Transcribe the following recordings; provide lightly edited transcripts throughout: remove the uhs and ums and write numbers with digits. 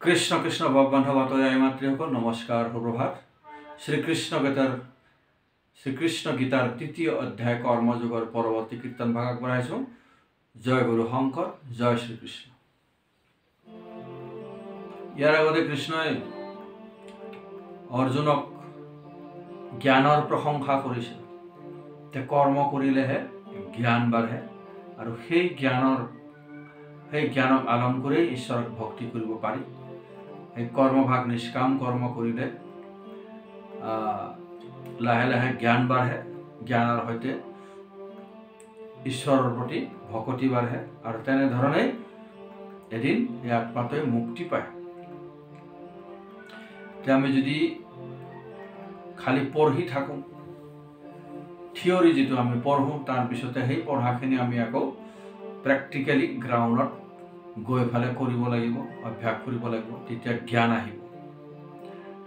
কৃষ্ণ কৃষ্ণ ভগবান্ধব আতয়াই মাতৃসকল নমস্কাৰ সুপ্ৰভাত। শ্ৰীকৃষ্ণ গীতাৰ তৃতীয় অধ্যায় কৰ্মযোগৰ পৰৱৰ্তী কীৰ্তন ভাগ আগবঢ়াইছোঁ। জয় গুৰু শংকৰ, জয় শ্ৰীকৃষ্ণ। ইয়াৰ আগতে কৃষ্ণই অৰ্জুনক জ্ঞানৰ প্ৰশংসা কৰিছিল যে কৰ্ম কৰিলেহে জ্ঞান বাঢ়ে আৰু সেই জ্ঞানক আলম কৰি ঈশ্বৰক ভক্তি কৰিব পাৰি। এই কৰ্মভাগ নিষ্কাম কৰ্ম কৰিলে লাহে লাহে জ্ঞান বাঢ়ে, জ্ঞানৰ সৈতে ঈশ্বৰৰ প্ৰতি ভক্তি বাঢ়ে আৰু তেনেধৰণে এদিন এই আত্মাটোৱে মুক্তি পায়। এতিয়া আমি যদি খালি পঢ়ি থাকোঁ, থিয়ৰি যিটো আমি পঢ়োঁ, তাৰপিছতে সেই পঢ়াখিনি আমি আকৌ প্ৰেক্টিকেলি গ্ৰাউণ্ডত গৈ ফালে কৰিব লাগিব, অভ্যাস কৰিব লাগিব, তেতিয়া জ্ঞান আহিব।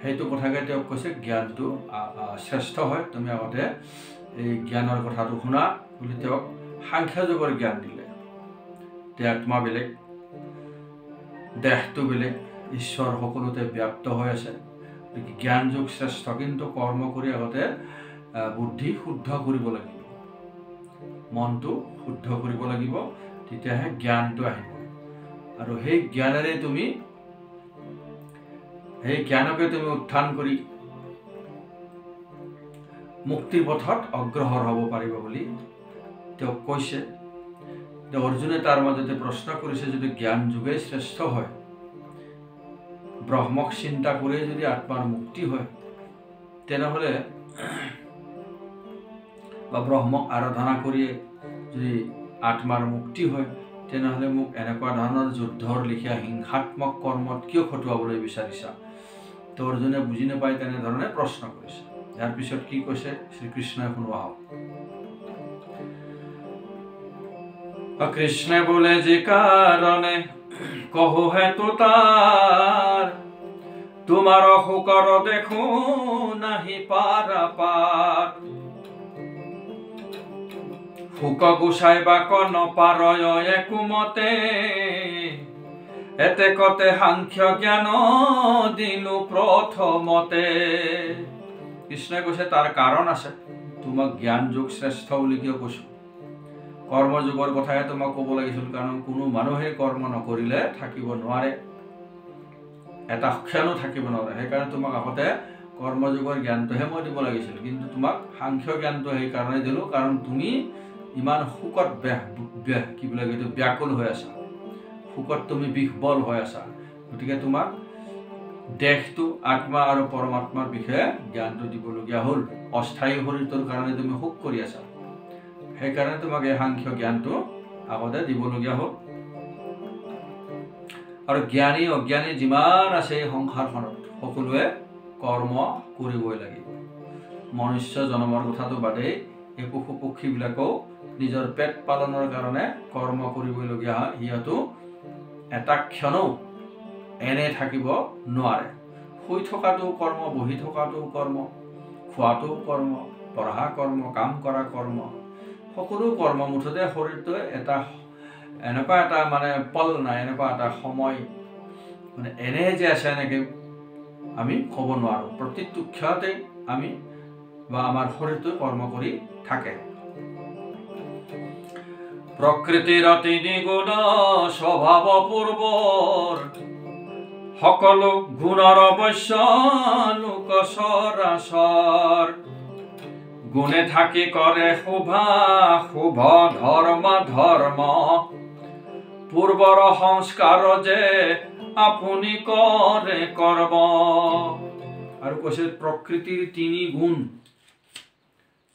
সেইটো কথাকে তেওঁক কৈছে জ্ঞানটো শ্ৰেষ্ঠ হয়, তুমি আগতে এই জ্ঞানৰ কথাটো শুনা বুলি তেওঁক সাংখ্য যোগৰ জ্ঞান দিলে। তে আত্মা বেলেগ, দেহটো বেলেগ, ঈশ্বৰ সকলোতে ব্যাপ্ত হৈ আছে, জ্ঞান যোগ শ্ৰেষ্ঠ। কিন্তু কৰ্ম কৰি আগতে বুদ্ধি শুদ্ধ কৰিব লাগিব, মনটো শুদ্ধ কৰিব লাগিব, তেতিয়াহে জ্ঞানটো আহিব। আৰু সেই জ্ঞানেৰে সেই জ্ঞানকে তুমি উত্থান কৰি মুক্তিৰ পথত অগ্ৰসৰ হ'ব পাৰিব বুলি তেওঁক কৈছে। অৰ্জুনে তাৰ মাজতে প্ৰশ্ন কৰিছে, যদি জ্ঞান যোগে শ্ৰেষ্ঠ হয়, ব্ৰহ্মক চিন্তা কৰি যদি আত্মাৰ মুক্তি হয়, তেনেহ'লে বা ব্ৰহ্মক আৰাধনা কৰিয়ে যদি আত্মাৰ মুক্তি হয়, তেনেহ'লে মোক এনেকুৱা ধৰণৰ যুদ্ধৰ লিখীয়া হিংসাত্মক কৰ্মত কিয় খটুৱাবলৈ বিচাৰিছা? তো অৰ্জুনে বুজি নাপায়, তেনেধৰণে প্ৰশ্ন কৰিছে। ইয়াৰ পিছত কি কৈছে শ্ৰীকৃষ্ণই শুনোৱা হওক। কৃষ্ণে বোলে যে কাৰণে কহো হেতু তাৰ, তোমাৰ শোকৰ দেখো নাহি পাৰাপাৰ। শোক গুচাইবা নপাৰয় একোমতে, এতে কতে সাংখ্য জ্ঞান দিলো প্ৰথমতে। কৃষ্ণই কৈছে তাৰ কাৰণ আছে। তোমাক জ্ঞান যোগ শ্ৰেষ্ঠ বুলি কিয় কৈছো? কৰ্মযোগৰ কথাহে তোমাক ক'ব লাগিছিল, কাৰণ কোনো মানুহে কৰ্ম নকৰিলে থাকিব নোৱাৰে, এটা ক্ষণো থাকিব নোৱাৰে। সেইকাৰণে তোমাক আগতে কৰ্মযোগৰ জ্ঞানটোহে মই দিব লাগিছিল, কিন্তু তোমাক সাংখ্য জ্ঞানটো সেইকাৰণে দিলোঁ, কাৰণ তুমি ইমান শোকত ব্যাকুল হৈ আছা, শোকত তুমি বিহ্বল হৈ আছা। গতিকে তোমাক দেহটো, আত্মা আৰু পৰমাত্মাৰ বিষয়ে জ্ঞানটো দিবলগীয়া হ'ল। অস্থায়ী শৰীৰটোৰ কাৰণে তুমি শোক কৰি আছা, সেইকাৰণে তোমাক এই সাংখ্য জ্ঞানটো আগতে দিবলগীয়া হ'ল। আৰু জ্ঞানী অজ্ঞানী যিমান আছে এই সংসাৰখনত, সকলোৱে কৰ্ম কৰিবই লাগিব। মনুষ্য জন্মৰ কথাটো বাদেই এই পশু পক্ষীবিলাকেও নিজৰ পেট পালনৰ কাৰণে কৰ্ম কৰিবলগীয়া হয়। সিহঁতো এটা ক্ষণো এনে থাকিব নোৱাৰে। শুই থকাটো কৰ্ম, বহি থকাটো কৰ্ম, খোৱাটো কৰ্ম, পঢ়া কৰ্ম, কাম কৰা কৰ্ম, সকলো কৰ্ম। মুঠতে শৰীৰটোৱে এনেকুৱা এটা পল নাই, এনেকুৱা এটা সময় এনে যে আছে, এনেকে আমি ক'ব নোৱাৰোঁ। প্ৰতিটো ক্ষণতে আমি বা আমাৰ শৰীৰটোৱে কৰ্ম কৰি থাকে। প্ৰকৃতিৰ তিনি গুণ স্বভাৱ পূৰ্বৰ, সকলো গুণৰ অৱশ্য লোক চৰাচৰ। গুণে থাকি কৰে শোভা শুভ ধৰ্ম ধৰ্ম, পূৰ্বৰ সংস্কাৰ যে আপুনি কৰে কৰ্ম। আৰু কৈছে প্ৰকৃতিৰ তিনি গুণ,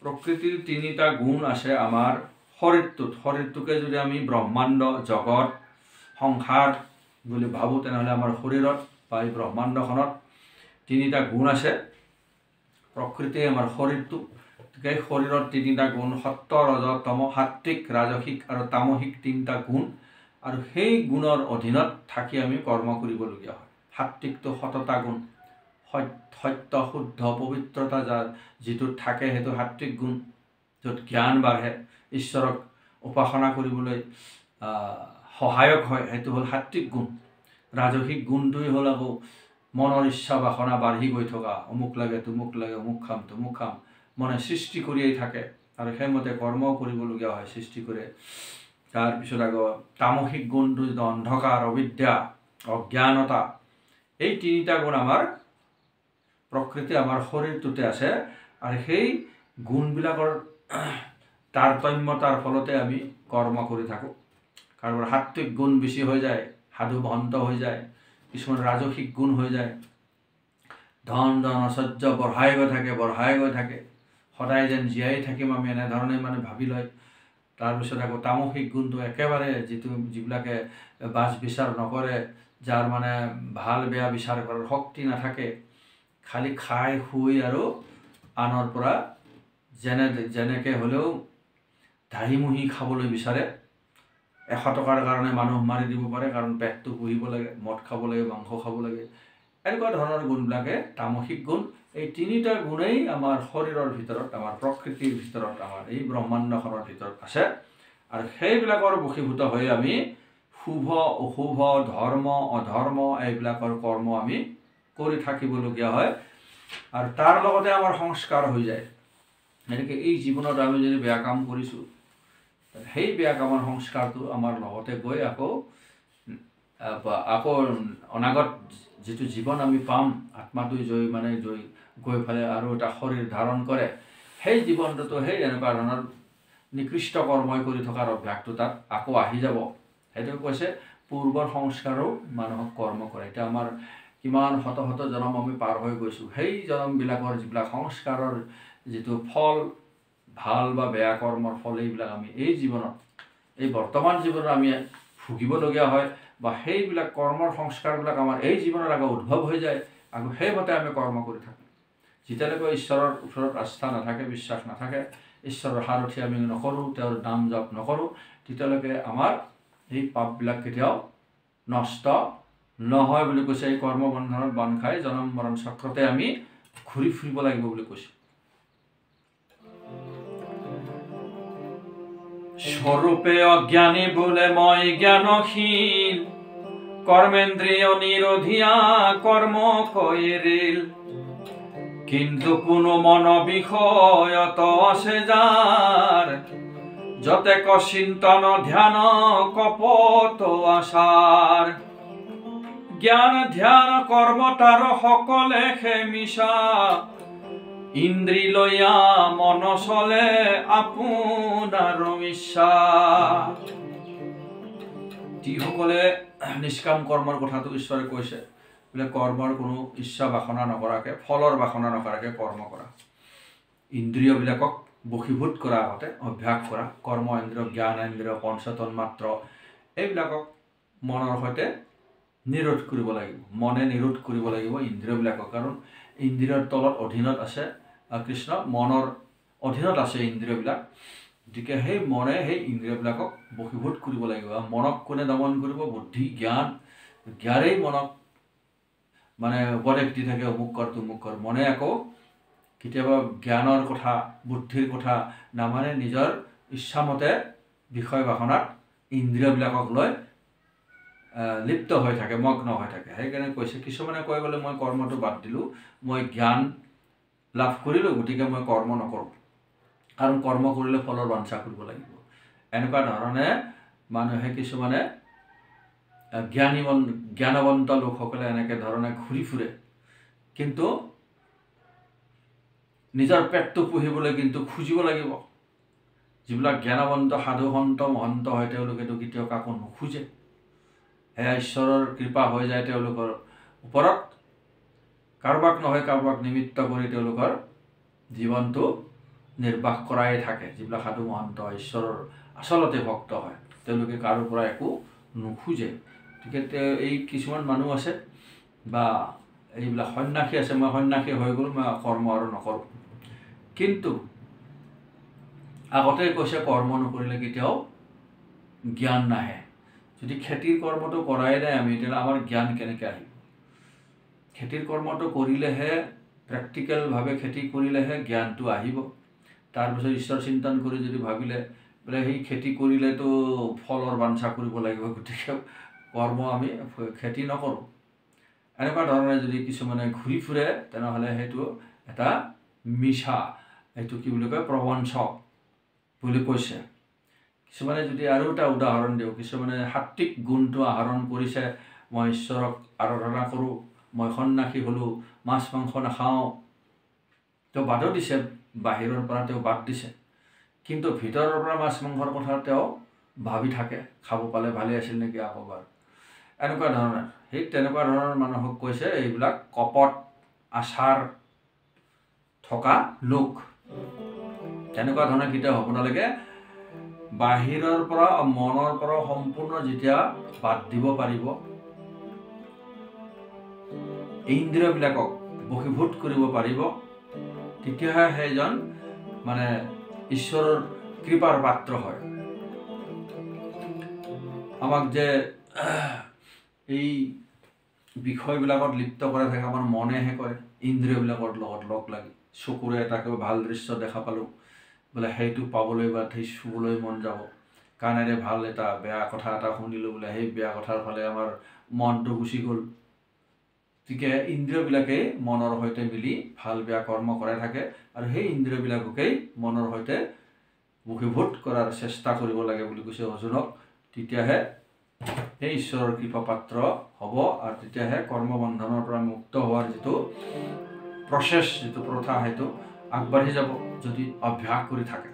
প্ৰকৃতিৰ তিনিটা গুণ আছে আমাৰ শৰীৰটোত। শৰীৰটোকে যদি আমি ব্ৰহ্মাণ্ড, জগত, সংসাৰ বুলি ভাবোঁ, তেনেহ'লে আমাৰ শৰীৰত বা এই ব্ৰহ্মাণ্ডখনত তিনিটা গুণ আছে। প্ৰকৃতিয়ে আমাৰ শৰীৰটো, গতিকে শৰীৰত তিনিটা গুণ, সত্য, ৰজ, তম, সাত্বিক, ৰাজসিক আৰু তামসিক তিনিটা গুণ। আৰু সেই গুণৰ অধীনত থাকি আমি কৰ্ম কৰিবলগীয়া হয়। সাত্বিকটো সততা গুণ, সত্য, শুদ্ধ, পবিত্ৰতা যিটোত থাকে সেইটো সাত্বিক গুণ, য'ত জ্ঞান বাঢ়ে, ঈশ্বৰক উপাসনা কৰিবলৈ সহায়ক হয়, সেইটো হ'ল সাত্বিক গুণ। ৰাজসিক গুণটোৱেই হ'ল আকৌ মনৰ ইচ্ছা বাসনা বাঢ়ি গৈ থকা, অমুক লাগে তুমুক লাগে, অমুক খাম তুমুক খাম, মনে সৃষ্টি কৰিয়েই থাকে আৰু সেইমতে কৰ্মও কৰিবলগীয়া হয় সৃষ্টি কৰে। তাৰপিছত আকৌ তামসিক গুণটো যিটো অন্ধকাৰ, অবিদ্যা, অজ্ঞানতা, এই তিনিটা গুণ আমাৰ প্ৰকৃতি আমাৰ শৰীৰটোতে আছে আৰু সেই গুণবিলাকৰ তাৰতম্যতাৰ ফলতে আমি কৰ্ম কৰি থাকোঁ। কাৰোবাৰ সাত্বিক গুণ বেছি হৈ যায়, সাধু ভন্ত হৈ যায়, কিছুমান ৰাজসিক গুণ হৈ যায়, ধন ঐশ্বৰ্য বঢ়াই গৈ থাকে, সদায় যেন জীয়াই থাকিম আমি এনেধৰণে মানে ভাবি লয়। তাৰপিছত আকৌ তামসিক গুণটো একেবাৰে যিবিলাকে বাছ বিচাৰ নকৰে, যাৰ মানে ভাল বেয়া বিচাৰ কৰাৰ শক্তি নাথাকে, খালি খাই শুই আৰু আনৰ পৰা যেনেকৈ হ'লেও ধাহিমুহি খাবলৈ বিচাৰে। 100 টকাৰ কাৰণে মানুহ মাৰি দিব পাৰে, কাৰণ পেটটো পুহিব লাগে, মদ খাব লাগে, মাংস খাব লাগে, এনেকুৱা ধৰণৰ গুণবিলাকে তামসিক গুণ। এই তিনিটা গুণেই আমাৰ শৰীৰৰ ভিতৰত, আমাৰ প্ৰকৃতিৰ ভিতৰত, আমাৰ এই ব্ৰহ্মাণ্ডখনৰ ভিতৰত আছে আৰু সেইবিলাকৰ বশীভূত হৈ আমি শুভ অশুভ, ধৰ্ম অধৰ্ম এইবিলাকৰ কৰ্ম আমি কৰি থাকিবলগীয়া হয় আৰু তাৰ লগতে আমাৰ সংস্কাৰ হৈ যায়। এনেকৈ এই জীৱনত আমি যদি বেয়া কাম কৰিছোঁ, সেই বেয়া কামৰ সংস্কাৰটো আমাৰ লগতে গৈ আকৌ অনাগত যিটো জীৱন আমি পাম, আত্মাটোৱে গৈ পেলাই আৰু এটা শৰীৰ ধাৰণ কৰে, সেই জীৱনটোতো সেই এনেকুৱা ধৰণৰ নিকৃষ্ট কৰ্মই কৰি থকাৰ অভ্যাসটো তাত আকৌ আহি যাব। সেইটো কৈছে পূৰ্বৰ সংস্কাৰো মানুহক কৰ্ম কৰে। এতিয়া আমাৰ কিমান শত শত জনম আমি পাৰ হৈ গৈছোঁ, সেই জনমবিলাকৰ যিবিলাক সংস্কাৰৰ যিটো ফল, ভাল বা বেয়া কৰ্মৰ ফল, এইবিলাক আমি এই জীৱনত, এই বৰ্তমান জীৱনত আমি ভুগিবলগীয়া হয় বা সেইবিলাক কৰ্মৰ সংস্কাৰবিলাক আমাৰ এই জীৱনত আকৌ উদ্ভৱ হৈ যায়, আকৌ সেইমতে আমি কৰ্ম কৰি থাকোঁ। যেতিয়ালৈকে ঈশ্বৰৰ ওপৰত আস্থা নাথাকে, বিশ্বাস নাথাকে, ঈশ্বৰৰ সাৰথি আমি নকৰোঁ, তেওঁৰ নাম জপ নকৰোঁ, তেতিয়ালৈকে আমাৰ এই পাপবিলাক কেতিয়াও নষ্ট নহয় বুলি কৈছে। এই কৰ্মবন্ধনত বান্ধ খাই জনম মৰণ চক্ৰতে আমি ঘূৰি ফুৰিব লাগিব বুলি কৈছে। স্বৰূপে অজ্ঞানী বোলে মই জ্ঞানশীল, কৰ্মেন্দ্ৰিয় নিৰোধিয়া কৰ্ম কইৰিল, কিন্তু কোনো মন বিষয়ত আছে যাৰ, যতে চিন্তন ধ্যান কপট আচাৰ, জ্ঞান ধ্যান কৰ্ম তাৰ সকলে সে মিছা, ইন্দ্ৰি লয়া মন চলে আপোনাৰ ইচ্ছা। যিসকলে নিষ্কাম কৰ্মৰ কথাটো ঈশ্বৰে কৈছে, বোলে কৰ্মৰ কোনো ইচ্ছা বাসনা নকৰাকে, ফলৰ বাসনা নকৰাকে কৰ্ম কৰা, ইন্দ্ৰিয়বিলাকক বশীভূত কৰা, আগতে অভ্যাস কৰা, কৰ্ম ইন্দ্ৰিয়, জ্ঞান ইন্দ্ৰিয়, পঞ্চতন্মাত্ৰ এইবিলাকক মনৰ সৈতে নিৰোধ কৰিব লাগিব। মনে নিৰোধ কৰিব লাগিব ইন্দ্ৰিয়বিলাকক, কাৰণ ইন্দ্ৰিয়ৰ তলত অধীনত আছে কৃষ্ণ, মনৰ অধীনত আছে ইন্দ্ৰিয়বিলাক। গতিকে সেই মনে সেই ইন্দ্ৰিয়বিলাকক বশীভূত কৰিব লাগিব। মনক কোনে দমন কৰিব? বুদ্ধি জ্ঞান, জ্ঞানেই মনক মানে উপদেশ দি থাকে, অমুক কৰ তুমুক কৰ। মনে আকৌ কেতিয়াবা জ্ঞানৰ কথা, বুদ্ধিৰ কথা নামানে, নিজৰ ইচ্ছামতে বিষয় বাসনাত ইন্দ্ৰিয়বিলাকক লৈ লিপ্ত হৈ থাকে, মগ্ন হৈ থাকে। সেইকাৰণে কৈছে, কিছুমানে কয় বোলে মই কৰ্মটো বাদ দিলোঁ, মই জ্ঞান লাভ কৰিলোঁ, গতিকে মই কৰ্ম নকৰোঁ, কাৰণ কৰ্ম কৰিলে ফলৰ বাঞ্ছা কৰিব লাগিব। এনেকুৱা ধৰণে মানুহে কিছুমানে জ্ঞানৱন্ত লোকসকলে এনেকৈ ধৰণে ঘূৰি ফুৰে, কিন্তু নিজৰ পেটটো পুহিবলৈ কিন্তু খুজিব লাগিব। যিবিলাক জ্ঞানৱন্ত সাধু সন্ত মহন্ত হয়, তেওঁলোকেতো কেতিয়াও কাকো নোখোজে, সেয়া ঈশ্বৰৰ কৃপা হৈ যায় তেওঁলোকৰ ওপৰত। কাৰোবাক নহয় কাৰোবাক নিমিত্ত কৰি তেওঁলোকৰ জীৱনটো নিৰ্বাহ কৰাই থাকে। যিবিলাক সাধু মহন্ত ঈশ্বৰৰ আচলতে ভক্ত হয়, তেওঁলোকে কাৰো পৰা একো নোখোজে। গতিকে এই কিছুমান মানুহ আছে বা এইবিলাক সন্ন্যাসী আছে, মই সন্ন্যাসী হৈ গ'লোঁ, মই কৰ্ম আৰু নকৰোঁ। কিন্তু আগতে কৈছে কৰ্ম নকৰিলে কেতিয়াও জ্ঞান নাহে। যদি খেতিৰ কৰ্মটো কৰাই নাই আমি, তেতিয়াহ'লে আমাৰ জ্ঞান কেনেকৈ আহিব? খেতিৰ কৰ্মটো কৰিলেহে, প্ৰেক্টিকেলভাৱে খেতি কৰিলেহে জ্ঞানটো আহিব। তাৰপিছত ঈশ্বৰ চিন্তন কৰি যদি ভাবিলে বোলে সেই খেতি কৰিলেতো ফলৰ বাঞ্ছা কৰিব লাগিব, গতিকে কৰ্ম আমি খেতি নকৰোঁ। এনেকুৱা ধৰণে যদি কিছুমানে ঘূৰি ফুৰে তেনেহ'লে সেইটো এটা মিছা, এইটো কি বুলি কয়, প্ৰবঞ্চক বুলি কৈছে। কিছুমানে যদি আৰু এটা উদাহৰণ দিওঁ, কিছুমানে সাত্বিক গুণটো আহৰণ কৰিছে, মই ঈশ্বৰক আৰাধনা কৰোঁ, মই সন্ন্যাসী হ'লোঁ, মাছ মাংস নাখাওঁ, তেওঁ বাদো দিছে, বাহিৰৰ পৰা তেওঁ বাদ দিছে, কিন্তু ভিতৰৰ পৰা মাছ মাংসৰ কথা তেওঁ ভাবি থাকে, খাব পালে ভালে আছিল নেকি আকৌবাৰ। এনেকুৱা ধৰণৰ তেনেকুৱা ধৰণৰ মানুহক কৈছে এইবিলাক কপট আচাৰ থকা লোক। তেনেকুৱা ধৰণৰ কেতিয়াও হ'ব নালাগে। বাহিৰৰ পৰা মনৰ পৰা সম্পূৰ্ণ যেতিয়া বাদ দিব পাৰিব, ইন্দ্ৰিয়বিলাকক বশীভূত কৰিব পাৰিব, তেতিয়াহে সেইজন মানে ঈশ্বৰৰ কৃপাৰ পাত্ৰ হয়। আমাক যে এই বিষয়বিলাকত লিপ্ত কৰা থাকে আমাৰ মনেহে কৰে, ইন্দ্ৰিয়বিলাকৰ লগত লগ লাগি। চকুৰে এটাকে ভাল দৃশ্য দেখা পালোঁ, বোলে সেইটো পাবলৈ বা সেই চুবলৈ মন যাব। কাণেৰে ভাল এটা বেয়া কথা এটা শুনিলোঁ, বোলে সেই বেয়া কথাৰ ফালে আমাৰ মনটো গুচি গ'ল। গতিকে ইন্দ্ৰিয়বিলাকেই মনৰ সৈতে মিলি ভাল বেয়া কৰ্ম কৰাই থাকে, আৰু সেই ইন্দ্ৰিয়বিলাককেই মনৰ সৈতে বশীভূত কৰাৰ চেষ্টা কৰিব লাগে বুলি কৈছে অৰ্জুনক। তেতিয়াহে সেই ঈশ্বৰৰ কৃপা পাত্ৰ হ'ব, আৰু তেতিয়াহে কৰ্মবন্ধনৰ পৰা মুক্ত হোৱাৰ যিটো প্ৰচেছ, যিটো প্ৰথা, সেইটো আগবাঢ়ি যাব যদি অভ্যাস কৰি থাকে।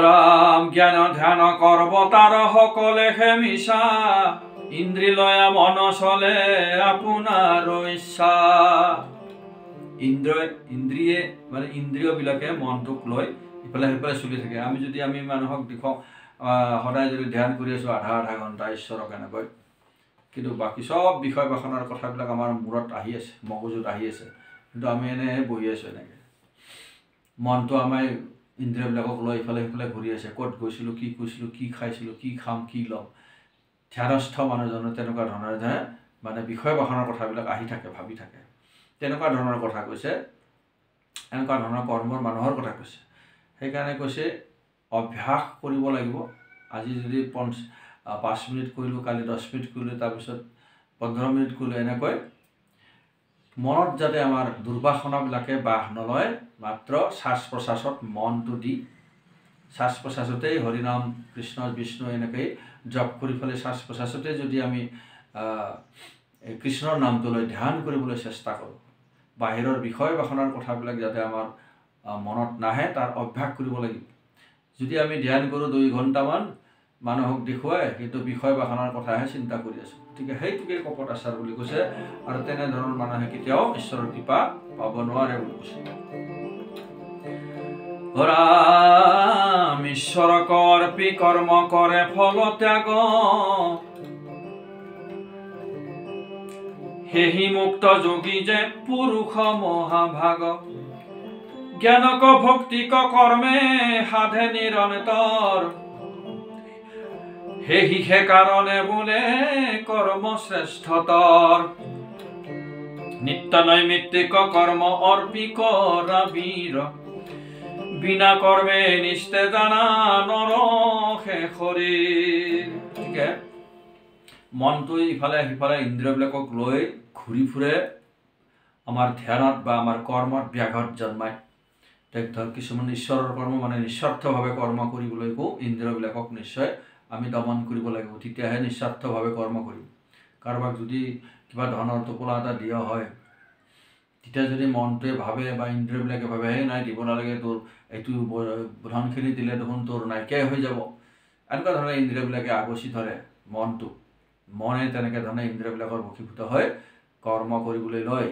ৰাম জ্ঞান ধ্যান কৰব তাৰ সকলেহে মিছা, ইন্দ্ৰিয়লয়া মন চলে আপোনাৰ ইচ্ছা। ইন্দ্ৰিয়ে মানে ইন্দ্ৰিয়বিলাকে মনটোক লৈ ইফালে সিফালে চলি থাকে। আমি মানুহক দেখুৱাওঁ সদায় যদি ধ্যান কৰি আছোঁ আধা ঘণ্টা ঈশ্বৰক এনেকৈ, কিন্তু বাকী চব বিষয় বাসনাৰ কথাবিলাক আমাৰ মূৰত আহি আছে, মগজুত আহি আছে, কিন্তু আমি এনেহে বহি আছোঁ এনেকৈ। মনটো আমাৰ ইন্দ্ৰিয়বিলাকক লৈ ইফালে সিফালে ঘূৰি আছে, ক'ত গৈছিলোঁ, কি কৈছিলোঁ, কি খাইছিলোঁ, কি খাম, কি ল'ম। ধ্যানস্থ মানুহজনৰ তেনেকুৱা ধৰণে মানে বিষয় বাসনাৰ কথাবিলাক আহি থাকে, ভাবি থাকে। তেনেকুৱা ধৰণৰ কথা কৈছে, এনেকুৱা ধৰণৰ কৰ্মৰ মানুহৰ কথা কৈছে। সেইকাৰণে কৈছে অভ্যাস কৰিব লাগিব। আজি যদি 5 মিনিট কৰিলোঁ, কালি 10 মিনিট কৰিলোঁ, তাৰপিছত 15 মিনিট কৰিলোঁ, এনেকৈ মনত যাতে আমাৰ দুৰ্বাসনাবিলাকে বাস নলয়, মাত্ৰ শ্বাস প্ৰশ্বাসত মনটো দি, শ্বাস প্ৰশ্বাসতেই হৰিনাম কৃষ্ণ বিষ্ণু এনেকৈ জপ কৰি পেলাই শ্বাস প্ৰশ্বাসতে যদি আমি কৃষ্ণৰ নামটো লৈ ধ্যান কৰিবলৈ চেষ্টা কৰোঁ, বাহিৰৰ বিষয় বাসনাৰ কথাবিলাক যাতে আমাৰ মনত নাহে তাৰ অভ্যাস কৰিব লাগিব। যদি আমি ধ্যান কৰোঁ 2 ঘণ্টামান, মানুহক দেখুৱাই কিন্তু বিষয় বাসনাৰ কথাহে চিন্তা কৰি আছোঁ, গতিকে সেইটোকে কপট আচাৰ বুলি কৈছে। আৰু তেনেধৰণৰ মানুহে কেতিয়াও ঈশ্বৰৰ কৃপা পাব নোৱাৰে বুলি কৈছে। ৰাম ঈশ্বৰক অৰ্পি কৰ্ম কৰে ফল ত্যাগ, সেহি মুক্ত যোগী যে পুৰুষ মহাভাগ, জ্ঞানক ভক্তিক কৰ্মে সাধে নিৰন্তৰ, সেহি হে কাৰণে বোলে কৰ্ম শ্ৰেষ্ঠতৰ, নিত্য নৈমিত্তিক কৰ্ম অৰ্পি কৰা বীৰ, বিনা কৰ্মে নিস্তে জানা নৰসে শৰীৰ। গতিকে মনটো ইফালে সিফালে ইন্দ্ৰিয়বিলাকক লৈ ঘূৰি ফুৰে, আমাৰ ধ্যানত বা আমাৰ কৰ্মত ব্যাঘাত জন্মায়। ধৰ কিছুমান ঈশ্বৰৰ কৰ্ম মানে নিস্বাৰ্থভাৱে কৰ্ম কৰিবলৈকো ইন্দ্ৰিয়বিলাকক নিশ্চয় আমি দমন কৰিব লাগিব, তেতিয়াহে নিস্বাৰ্থভাৱে কৰ্ম কৰিম। কাৰোবাক যদি কিবা ধনৰ টোপোলা এটা দিয়া হয়, তেতিয়া যদি মনটোৱে ভাবে বা ইন্দ্ৰিয়বিলাকে ভাবে সেই নাই দিব নালাগে, তোৰ এইটো ধনখিনি দিলে দেখোন তোৰ নাইকিয়াই হৈ যাব, এনেকুৱা ধৰণে ইন্দ্ৰিয়বিলাকে আগচি ধৰে মনটো। মনে তেনেকৈ ধৰণে ইন্দ্ৰিয়বিলাকৰ বশীভূত হৈ কৰ্ম কৰিবলৈ লয়।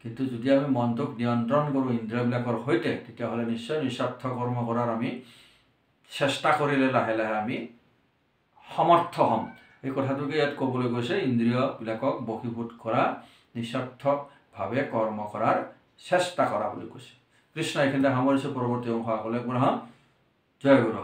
কিন্তু যদি আমি মনটোক নিয়ন্ত্ৰণ কৰোঁ ইন্দ্ৰিয়বিলাকৰ সৈতে, তেতিয়াহ'লে নিশ্চয় নিস্বাৰ্থ কৰ্ম কৰাৰ আমি চেষ্টা কৰিলে লাহে লাহে আমি সমৰ্থ হ'ম। এই কথাটোকে ইয়াত ক'বলৈ গৈছে, ইন্দ্ৰিয়বিলাকক বশীভূত কৰা, নিস্বাৰ্থভাৱে কৰ্ম কৰাৰ চেষ্টা কৰা বুলি কৈছে। কৃষ্ণ এইখিনিতে সামৰিছোঁ। পৰৱৰ্তী অংশ আগলৈ পঢ়াম। জয় গুৰু।